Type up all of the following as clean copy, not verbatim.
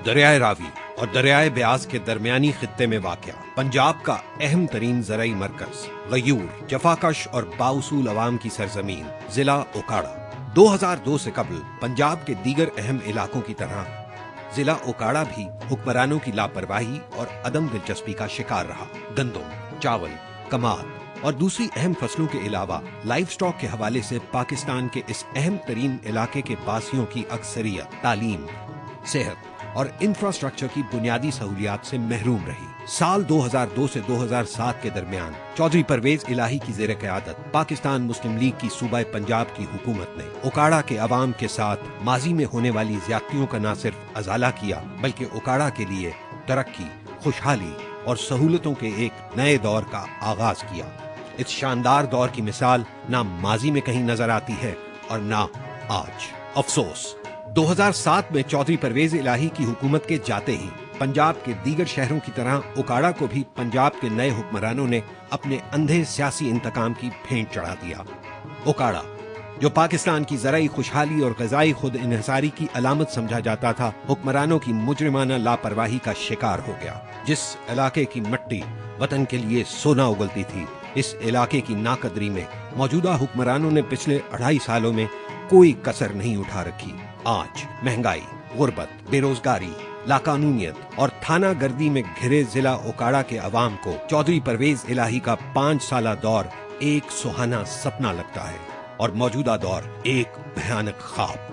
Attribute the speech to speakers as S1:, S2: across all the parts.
S1: دریائے راوی اور دریائے بیاس کے درمیانی خطے میں واقع پنجاب کا اہم ترین زرعی مرکز، غیور، جفاکش اور بااصول عوام کی سرزمین ضلع اوکاڑا 2002 سے قبل پنجاب کے دیگر اہم علاقوں کی طرح ضلع اوکاڑا بھی حکمرانوں کی لاپرواہی اور عدم دلچسپی کا شکار رہا۔ گندم، چاول، کماد اور دوسری اہم فصلوں کے علاوہ لائف سٹاک کے حوالے سے پاکستان کے اس اہم ترین علاقے کے باسیوں کی اکثریت تعلیم، صحت اور انفراسٹرکچر کی بنیادی سہولیات سے محروم رہی۔ سال 2002 سے 2007 کے درمیان چودھری پرویز الہی کی زیر قیادت پاکستان مسلم لیگ کی صوبہ پنجاب کی حکومت نے اوکاڑا کے عوام کے ساتھ ماضی میں ہونے والی زیادتیوں کا نہ صرف ازالہ کیا بلکہ اوکاڑا کے لیے ترقی، خوشحالی اور سہولتوں کے ایک نئے دور کا آغاز کیا۔ اس شاندار دور کی مثال نہ ماضی میں کہیں نظر آتی ہے اور نہ آج۔ افسوس، 2007 میں چودھری پرویز الہی کی حکومت کے جاتے ہی پنجاب کے دیگر شہروں کی طرح اوکاڑا کو بھی پنجاب کے نئے حکمرانوں نے اپنے اندھے سیاسی انتقام کی بھینٹ چڑھا دیا۔ اوکاڑا، جو پاکستان کی زرعی خوشحالی اور غذائی خود انحصاری کی علامت سمجھا جاتا تھا، حکمرانوں کی مجرمانہ لاپرواہی کا شکار ہو گیا۔ جس علاقے کی مٹی وطن کے لیے سونا اگلتی تھی، اس علاقے کی ناقدری میں موجودہ حکمرانوں نے پچھلے 2.5 سالوں میں کوئی کسر نہیں اٹھا رکھی۔ آج مہنگائی، غربت، بے روزگاری، لاقانونیت اور تھانہ گردی میں گھرے ضلع اوکاڑا کے عوام کو چودھری پرویز الہی کا 5 سالہ دور ایک سہانا سپنا لگتا ہے اور موجودہ دور ایک بھیانک خواب۔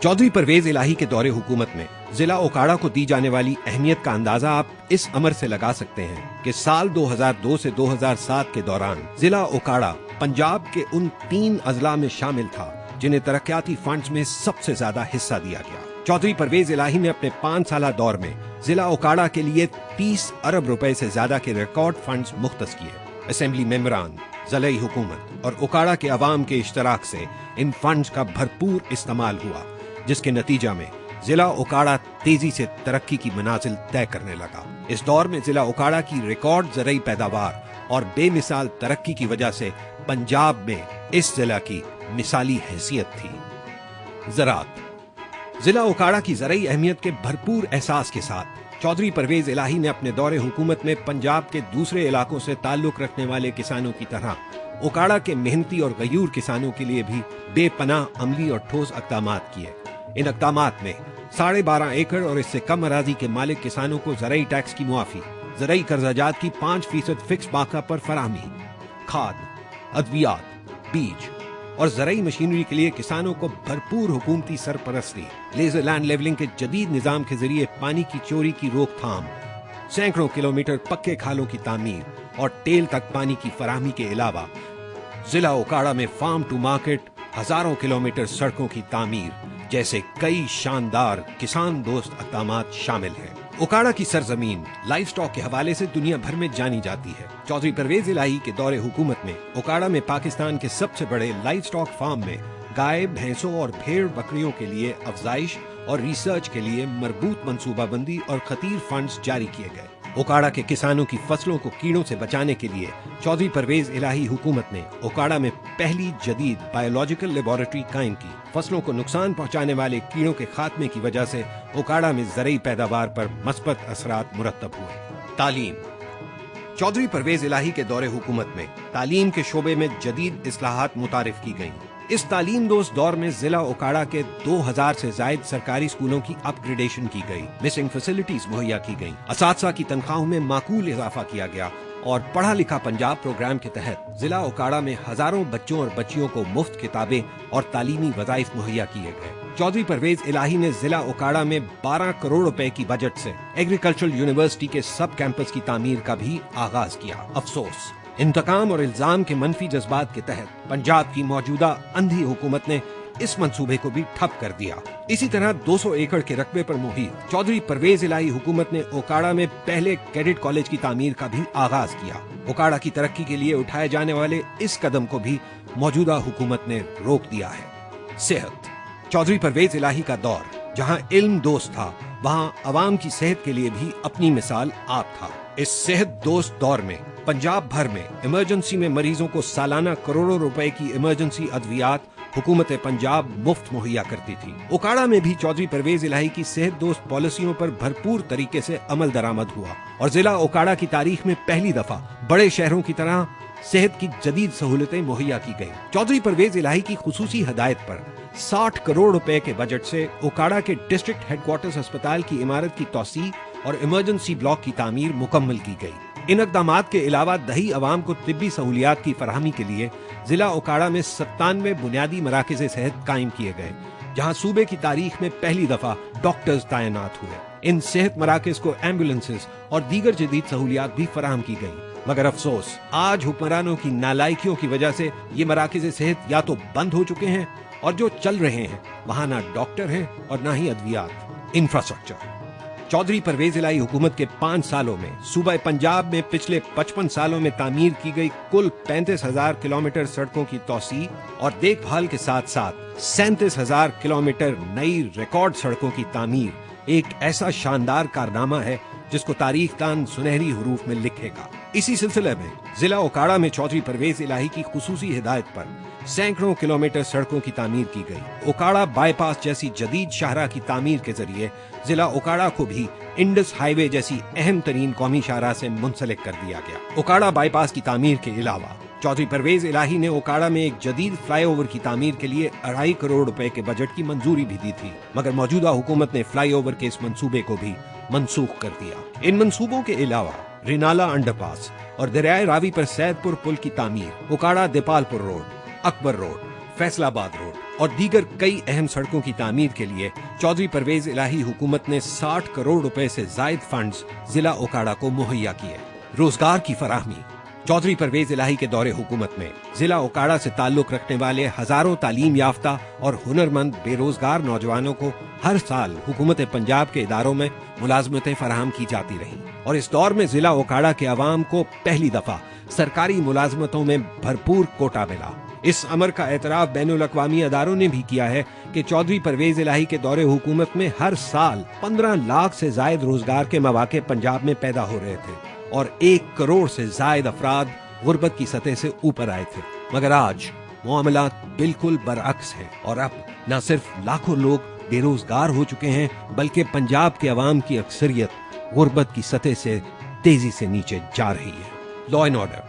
S1: چودھری پرویز الہی کے دور حکومت میں ضلع اوکاڑا کو دی جانے والی اہمیت کا اندازہ آپ اس امر سے لگا سکتے ہیں کہ سال 2002 سے 2007 کے دوران ضلع اوکاڑا پنجاب کے ان 3 اضلاع میں شامل تھا جنہیں ترقیاتی فنڈز میں سب سے زیادہ حصہ دیا گیا۔ چودھری پرویز الہی نے اپنے 5 سالہ دور میں ضلع اوکاڑا کے لیے 30 ارب روپے سے زیادہ کے ریکارڈ فنڈز مختص کیے۔ اسمبلی ممبران، ضلعی حکومت اور اوکاڑا کے عوام کے اشتراک سے ان فنڈز کا بھرپور استعمال ہوا، جس کے نتیجہ میں ضلع اوکاڑا تیزی سے ترقی کی منازل طے کرنے لگا۔ اس دور میں ضلع اوکاڑا کی ریکارڈ زرعی پیداوار اور بے مثال ترقی کی وجہ سے پنجاب میں اس ضلع کی مثالی حیثیت تھی۔ زراعت، ضلع اوکاڑا کی زرعی اہمیت کے بھرپور احساس کے ساتھ چودھری پرویز الہی نے اپنے دور حکومت میں پنجاب کے دوسرے علاقوں سے تعلق رکھنے والے کسانوں کی طرح اوکاڑا کے محنتی اور غیور کسانوں کے لیے بھی بے پناہ عملی اور ٹھوس اقدامات کیے۔ ان اقدامات میں 12.5 ایکڑ اور اس سے کم اراضی کے مالک کسانوں کو زرعی ٹیکس کی معافی، زرعی قرضہ جات کی 5% فکس بانقہ پر فراہمی، کھاد، ادویات، بیج اور زرعی مشینری کے لیے کسانوں کو بھرپور حکومتی سرپرستی، لیزر لینڈ لیولنگ کے جدید نظام کے ذریعے پانی کی چوری کی روک تھام، سینکڑوں کلومیٹر پکے کھالوں کی تعمیر اور ٹیل تک پانی کی فراہمی کے علاوہ ضلع اوکاڑا میں فارم ٹو مارکیٹ، ہزاروں کلومیٹر سڑکوں کی تعمیر جیسے کئی شاندار کسان دوست اقدامات شامل ہیں۔ اوکاڑا کی سرزمین لائف سٹاک کے حوالے سے دنیا بھر میں جانی جاتی ہے۔ چودھری پرویز الہی کے دور حکومت میں اوکاڑا میں پاکستان کے سب سے بڑے لائف سٹاک فارم میں گائے، بھینسوں اور بھیڑ بکریوں کے لیے افزائش اور ریسرچ کے لیے مربوط منصوبہ بندی اور خطیر فنڈز جاری کیے گئے۔ اوکاڑا کے کسانوں کی فصلوں کو کیڑوں سے بچانے کے لیے چودھری پرویز الہی حکومت نے اوکاڑا میں پہلی جدید بایولوجیکل لیبارٹری قائم کی۔ فصلوں کو نقصان پہنچانے والے کیڑوں کے خاتمے کی وجہ سے اوکاڑا میں زرعی پیداوار پر مثبت اثرات مرتب ہوئے۔ تعلیم، چودھری پرویز الہی کے دور حکومت میں تعلیم کے شعبے میں جدید اصلاحات متعارف کی گئیں۔ اس تعلیم دوست دور میں ضلع اوکاڑا کے 2000 سے زائد سرکاری اسکولوں کی اپ گریڈیشن کی گئی، مسنگ فیسلٹیز مہیا کی گئیں، اساتذہ کی تنخواہوں میں معقول اضافہ کیا گیا اور پڑھا لکھا پنجاب پروگرام کے تحت ضلع اوکاڑا میں ہزاروں بچوں اور بچیوں کو مفت کتابیں اور تعلیمی وظائف مہیا کیے گئے۔ چودھری پرویز الہی نے ضلع اوکاڑا میں 12 کروڑ روپے کی بجٹ سے ایگریکلچرل یونیورسٹی کے سب کیمپس کی تعمیر کا بھی آغاز کیا۔ افسوس، انتقام اور الزام کے منفی جذبات کے تحت پنجاب کی موجودہ اندھی حکومت نے اس منصوبے کو بھی ٹھپ کر دیا۔ اسی طرح 200 ایکڑ کے رقبے پر محیط چودھری پرویز الہی حکومت نے اوکاڑا میں پہلے کیڈٹ کالج کی تعمیر کا بھی آغاز کیا۔ اوکاڑا کی ترقی کے لیے اٹھائے جانے والے اس قدم کو بھی موجودہ حکومت نے روک دیا ہے۔ صحت، چودھری پرویز الہی کا دور جہاں علم دوست تھا، वहाँ अवाम की सेहत के लिए भी अपनी मिसाल आप था। इस सेहत दोस्त दौर में पंजाब भर में इमरजेंसी में मरीजों को सालाना करोड़ों रुपए की इमरजेंसी अद्वियात हुकूमत पंजाब मुफ्त मुहैया करती थी। ओकाड़ा में भी चौधरी परवेज इलाही की सेहत दोस्त पॉलिसियों पर भरपूर तरीके से अमल दरामद हुआ और जिला ओकाड़ा की तारीख में पहली दफा बड़े शहरों की तरह सेहत की जदीद सहूलतें मुहैया की गईं। चौधरी परवेज इलाही की खुसूसी हदायत पर 60 करोड़ रुपए के बजट से ओकाड़ा के डिस्ट्रिक्ट हेडक्वार्टर्स अस्पताल की इमारत की तौसी और इमरजेंसी ब्लॉक की तामीर मुकम्मल की गई। इन इक़दामात के अलावा दही अवाम को तिब्बी सहूलियात की फराहमी के लिए जिला ओकाड़ा में 97 बुनियादी मराकज़ सेहत कायम किए गए, जहां सूबे की तारीख में पहली दफा डॉक्टर्स तैनात हुए। इन सेहत मराकज़ को एम्बुलेंसेज और दीगर जदीद सहूलियात भी फराहम की गई। मगर अफसोस, आज हुक्मरानों की नालायकियों की वजह से ये मराकज़ सेहत या तो बंद हो चुके हैं और जो चल रहे हैं वहां ना डॉक्टर हैं और ना ही अद्वियात। इंफ्रास्ट्रक्चर। चौधरी परवेज इलाही हुकूमत के 5 सालों में सूबा पंजाब में पिछले 55 सालों में तामीर की गई कुल 35,000 किलोमीटर सड़कों की तौसी और देखभाल के साथ साथ 37,000 किलोमीटर नई रिकॉर्ड सड़कों की तामीर एक ऐसा शानदार कारनामा है जिसको तारीख दान सुनहरी हुरूफ में लिखेगा। इसी सिलसिले में जिला ओकाड़ा में चौधरी परवेज इलाही की खुसूसी हिदायत पर सैकड़ों किलोमीटर सड़कों की तामीर की गई। ओकाड़ा बाईपास जैसी जदीद शाहरा की तामीर के जरिए जिला ओकाड़ा को भी इंडस हाईवे जैसी अहम तरीन कौमी शाहरा से मुंसलिक कर दिया गया। ओकाड़ा बाईपास की तामीर के अलावा चौधरी परवेज इलाही ने ओकाड़ा में एक जदीद फ्लाईओवर की तामीर के लिए 2.5 करोड़ रुपए के बजट की मंजूरी भी दी थी, मगर मौजूदा हुकूमत ने फ्लाईओवर के इस मंसूबे को भी मनसूख कर दिया। इन मंसूबों के अलावा रिनाला अंडरपास और दरियाए रावी पर सैदपुर पुल की तामीर, Okara Depalpur road, Akbar road, Faisalabad road और दीगर कई अहम सड़कों की तामीर के लिए चौधरी परवेज इलाही हुकूमत ने 60 करोड़ रुपए से जायद फंड्स जिला ओकाड़ा को मुहैया किए। रोजगार की फराहमी। चौधरी परवेज इलाही के दौरे हुकूमत में जिला ओकाड़ा से ताल्लुक रखने वाले हजारों तालीम याफ्ता और हुनरमंद बेरोजगार नौजवानों को हर साल हुकूमत पंजाब के इदारों में मुलाजमतें फराहम की जाती रहीं और इस दौर में जिला ओकाड़ा के अवाम को पहली दफा सरकारी मुलाजमतों में भरपूर कोटा मिला। इस अमर का एतराफ बैनुल अक़वामी अदारों ने भी किया है कि चौधरी परवेज इलाही के दौरे हुकूमत में हर साल 15 लाख से जायद रोजगार के मौके पंजाब में पैदा हो रहे थे और 1 करोड़ से जायद अफराद गुर्बत की सतह से ऊपर आए थे। मगर आज मामला बिल्कुल बरअक्स है और अब न सिर्फ लाखों लोग बेरोजगार हो चुके हैं बल्कि पंजाब के अवाम की अक्सरियत गुर्बत की सतह से तेजी से नीचे जा रही है। Law and order.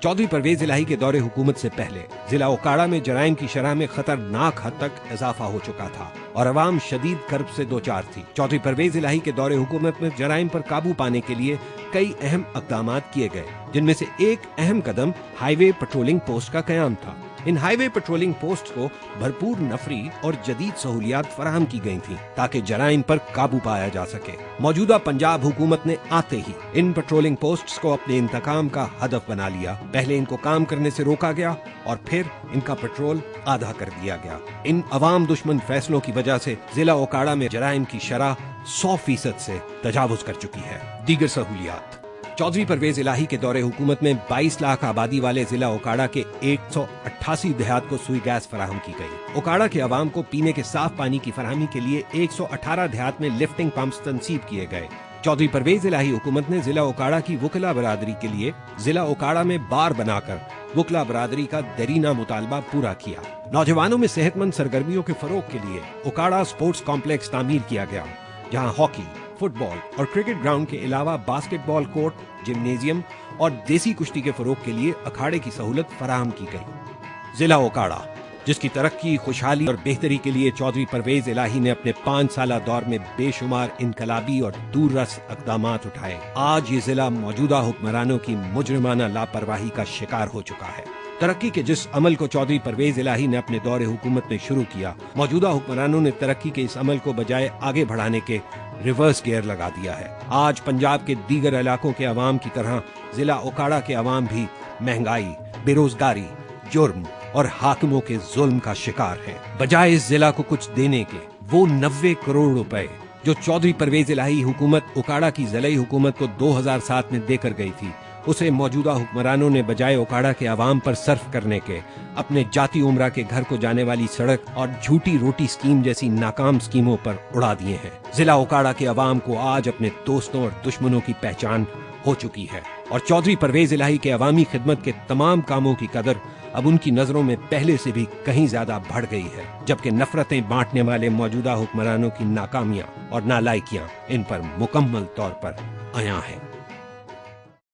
S1: Chaudhry Pervez Elahi के दौरे हुकूमत से पहले जिला ओकाड़ा में जराइम की शरह में खतरनाक हद तक इजाफा हो चुका था और अवाम शदीद कर्ब से दो चार थी। चौधरी परवेज इलाही के दौरे हुकूमत में जराइम पर काबू पाने के लिए कई अहम इक़दामात किए गए, जिनमें से एक अहम कदम हाईवे पेट्रोलिंग पोस्ट का कयाम था। इन हाईवे पेट्रोलिंग पोस्ट को भरपूर नफरी और जदीद सहूलियात फराहम की गई थी ताकि जराइम पर काबू पाया जा सके। मौजूदा पंजाब हुकूमत ने आते ही इन पेट्रोलिंग पोस्ट्स को अपने इंतकाम का हदफ बना लिया। पहले इनको काम करने से रोका गया और फिर इनका पेट्रोल आधा कर दिया गया। इन अवाम दुश्मन फैसलों की वजह से जिला ओकाड़ा में जराइम की शरह 100% से तजावुज कर चुकी है। दीगर सहूलियात। चौधरी परवेज इलाही के दौरे हुकूमत में 22 लाख आबादी वाले जिला ओकाड़ा के 188 देहात को सुई गैस फराहम की गई। ओकाड़ा के अवाम को पीने के साफ पानी की फराहमी के लिए 118 देहात में लिफ्टिंग पंप्स तनसीब किए गए। चौधरी परवेज इलाही हुकूमत ने जिला ओकाड़ा की वकला बरादरी के लिए जिला ओकाड़ा में बार बनाकर वकला बरादरी का दरीना मुतालबा पूरा किया। नौजवानों में सेहतमंद सरगर्मियों के फरोग के लिए ओकाड़ा स्पोर्ट्स कॉम्प्लेक्स तामीर किया गया, जहाँ हॉकी, फुटबॉल और क्रिकेट ग्राउंड के अलावा बास्केटबॉल कोर्ट, जिम्नेजियम और देसी कुश्ती के फरोग के लिए अखाड़े की सहूलत फराहम की गई। जिला ओकाड़ा, जिसकी तरक्की, खुशहाली और बेहतरी के लिए चौधरी परवेज इलाही ने अपने 5 साला दौर में बेशुमार इनकलाबी और दूररस इक़दामात उठाए, आज ये जिला मौजूदा हुक्मरानों की मुजरिमाना लापरवाही का शिकार हो चुका है। तरक्की के जिस अमल को चौधरी परवेज इलाही ने अपने दौरे हुकूमत में शुरू किया, मौजूदा हुक्मरानों ने तरक्की के इस अमल को बजाय आगे बढ़ाने के रिवर्स गियर लगा दिया है। आज पंजाब के दीगर इलाकों के अवाम की तरह जिला ओकाड़ा के अवाम भी महंगाई, बेरोजगारी, जुर्म और हाकिमों के जुल्म का शिकार है। बजाय इस जिला को कुछ देने के वो 90 करोड़ रुपए जो चौधरी परवेज इलाही हुकूमत ओकाड़ा की जिलाई हुकूमत को 2007 में देकर गई थी, اسے موجودہ حکمرانوں نے بجائے اوکاڑا کے عوام پر صرف کرنے کے اپنے جاتی عمرہ کے گھر کو جانے والی سڑک اور جھوٹی روٹی اسکیم جیسی ناکام اسکیموں پر اڑا دیے ہیں۔ ضلع اوکاڑا کے عوام کو آج اپنے دوستوں اور دشمنوں کی پہچان ہو چکی ہے اور چودھری پرویز الہی کے عوامی خدمت کے تمام کاموں کی قدر اب ان کی نظروں میں پہلے سے بھی کہیں زیادہ بڑھ گئی ہے، جبکہ نفرتیں بانٹنے والے موجودہ حکمرانوں کی ناکامیاں اور نالائکیاں ان پر مکمل طور پر عیاں ہیں۔